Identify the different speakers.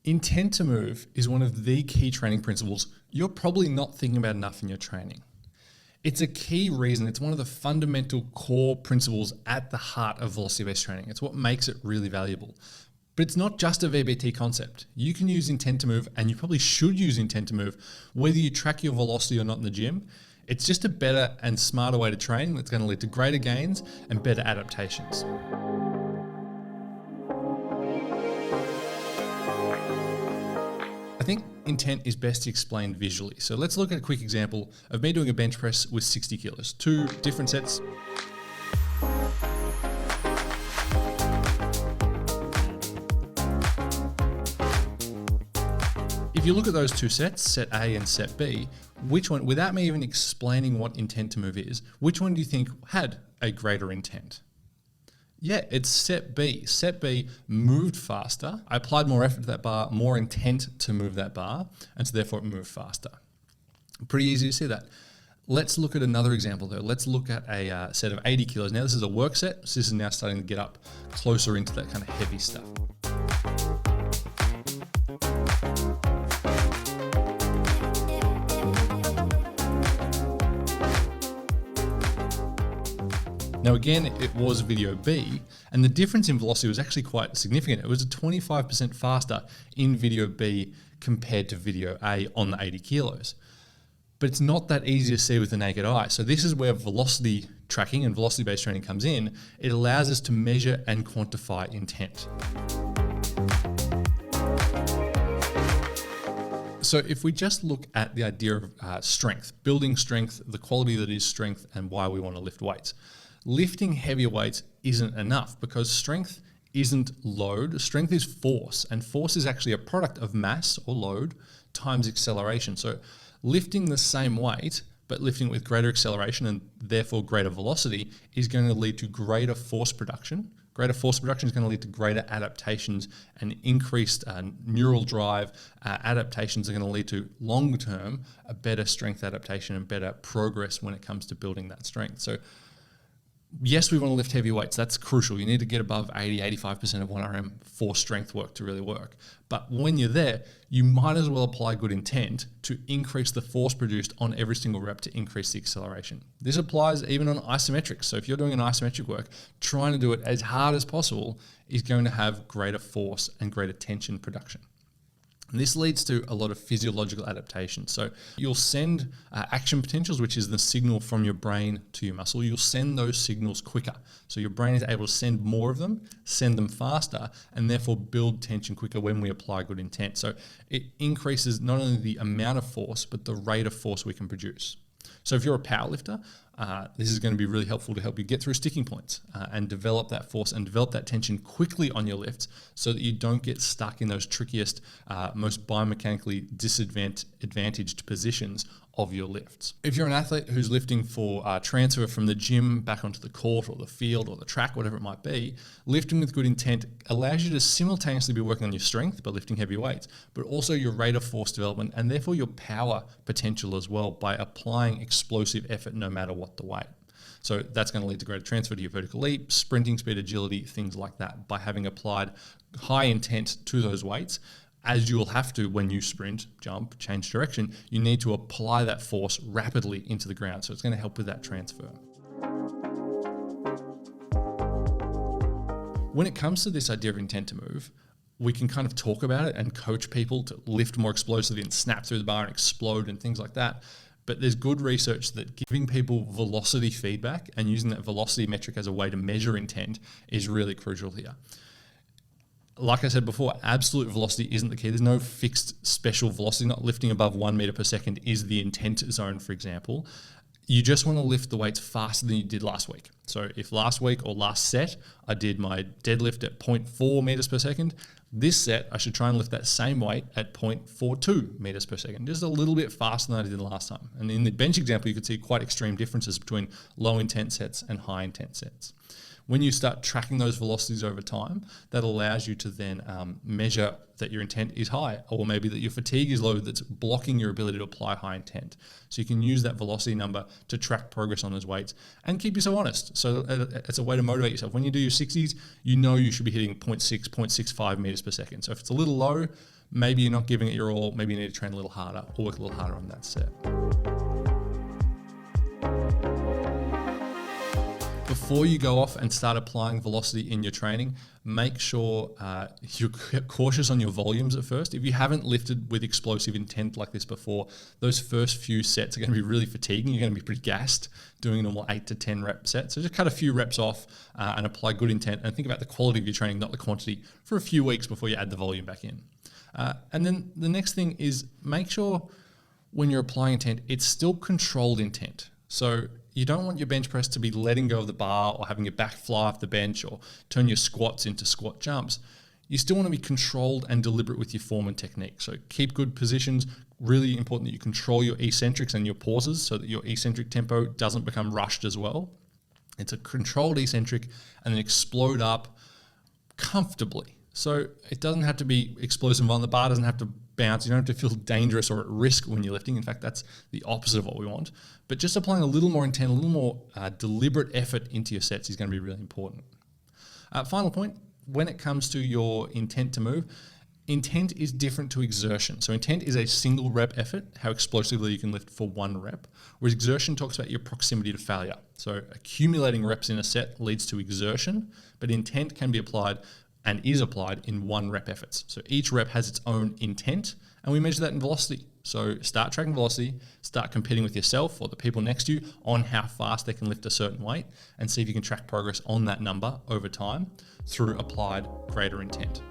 Speaker 1: Intent to move is one of the key training principles you're probably not thinking about enough in your training. It's a key reason, it's one of the fundamental core principles at the heart of velocity-based training. It's what makes it really valuable. But it's not just a VBT concept. You can use intent to move, and you probably should use intent to move, whether you track your velocity or not in the gym. It's just a better and smarter way to train that's going to lead to greater gains and better adaptations. I think intent is best explained visually. So let's look at a quick example of me doing a bench press with 60 kilos, 2 different sets. If you look at those 2 sets, set A and set B, which one, without me even explaining what intent to move is, which one do you think had a greater intent? Yeah, it's set B. Set B moved faster. I applied more effort to that bar, more intent to move that bar, and so therefore it moved faster. Pretty easy to see that. Let's look at another example though. Let's look at a set of 80 kilos. Now this is a work set, so this is now starting to get up closer into that kind of heavy stuff. Now again, it was video B, and the difference in velocity was actually quite significant. It was 25% faster in video B compared to video A on the 80 kilos. But it's not that easy to see with the naked eye. So this is where velocity tracking and velocity-based training comes in. It allows us to measure and quantify intent. So if we just look at the idea of strength, building strength, the quality that is strength, and why we want to lift weights. Lifting heavier weights isn't enough because strength isn't load. Strength is force, and force is actually a product of mass or load times acceleration. So lifting the same weight, but lifting it with greater acceleration and therefore greater velocity is going to lead to greater force production. Greater force production is going to lead to greater adaptations and increased neural drive. Adaptations are going to lead to long-term a better strength adaptation and better progress when it comes to building that strength. So yes, we want to lift heavy weights. That's crucial. You need to get above 80, 85% of 1RM for strength work to really work. But when you're there, you might as well apply good intent to increase the force produced on every single rep to increase the acceleration. This applies even on isometrics. So if you're doing an isometric work, trying to do it as hard as possible is going to have greater force and greater tension production. And this leads to a lot of physiological adaptation. So you'll send action potentials, which is the signal from your brain to your muscle. You'll send those signals quicker. So your brain is able to send more of them, send them faster, and therefore build tension quicker when we apply good intent. So it increases not only the amount of force, but the rate of force we can produce. So if you're a powerlifter, this is going to be really helpful to help you get through sticking points and develop that force and develop that tension quickly on your lifts so that you don't get stuck in those trickiest, most biomechanically disadvantaged positions of your lifts. If you're an athlete who's lifting for transfer from the gym back onto the court or the field or the track, whatever it might be, lifting with good intent allows you to simultaneously be working on your strength by lifting heavy weights, but also your rate of force development and therefore your power potential as well by applying explosive effort no matter what the weight. So that's going to lead to greater transfer to your vertical leap, sprinting speed, agility, things like that by having applied high intent to those weights. As you will have to when you sprint, jump, change direction, you need to apply that force rapidly into the ground. So it's going to help with that transfer. When it comes to this idea of intent to move, we can kind of talk about it and coach people to lift more explosively and snap through the bar and explode and things like that. But there's good research that giving people velocity feedback and using that velocity metric as a way to measure intent is really crucial here. Like I said before, absolute velocity isn't the key. There's no fixed special velocity. Not lifting above 1 meter per second is the intent zone, for example. You just want to lift the weights faster than you did last week. So if last week or last set, I did my deadlift at 0.4 meters per second, this set, I should try and lift that same weight at 0.42 meters per second, just a little bit faster than I did last time. And in the bench example, you could see quite extreme differences between low intent sets and high intent sets. When you start tracking those velocities over time, that allows you to then measure that your intent is high, or maybe that your fatigue is low that's blocking your ability to apply high intent. So you can use that velocity number to track progress on those weights and keep yourself honest. So it's a way to motivate yourself. When you do your 60s, you know you should be hitting 0.6, 0.65 meters per second. So if it's a little low, maybe you're not giving it your all, maybe you need to train a little harder or work a little harder on that set. Before you go off and start applying velocity in your training, make sure you're cautious on your volumes at first. If you haven't lifted with explosive intent like this before, those first few sets are going to be really fatiguing. You're going to be pretty gassed doing a normal 8 to 10 rep set. So just cut a few reps off and apply good intent, and think about the quality of your training, not the quantity, for a few weeks before you add the volume back in. And then the next thing is make sure when you're applying intent, it's still controlled intent. So you don't want your bench press to be letting go of the bar or having your back fly off the bench or turn your squats into squat jumps. You still want to be controlled and deliberate with your form and technique. So keep good positions. Really important that you control your eccentrics and your pauses so that your eccentric tempo doesn't become rushed as well. It's a controlled eccentric and then explode up comfortably. So it doesn't have to be explosive on the bar, doesn't have to bounce. You don't have to feel dangerous or at risk when you're lifting. In fact, that's the opposite of what we want. But just applying a little more intent, a little more deliberate effort into your sets is going to be really important. Final point, when it comes to your intent to move, intent is different to exertion. So intent is a single rep effort, how explosively you can lift for one rep, whereas exertion talks about your proximity to failure. So accumulating reps in a set leads to exertion, but intent can be applied and is applied in one rep efforts. So each rep has its own intent, and we measure that in velocity. So start tracking velocity, start competing with yourself or the people next to you on how fast they can lift a certain weight, and see if you can track progress on that number over time through applied greater intent.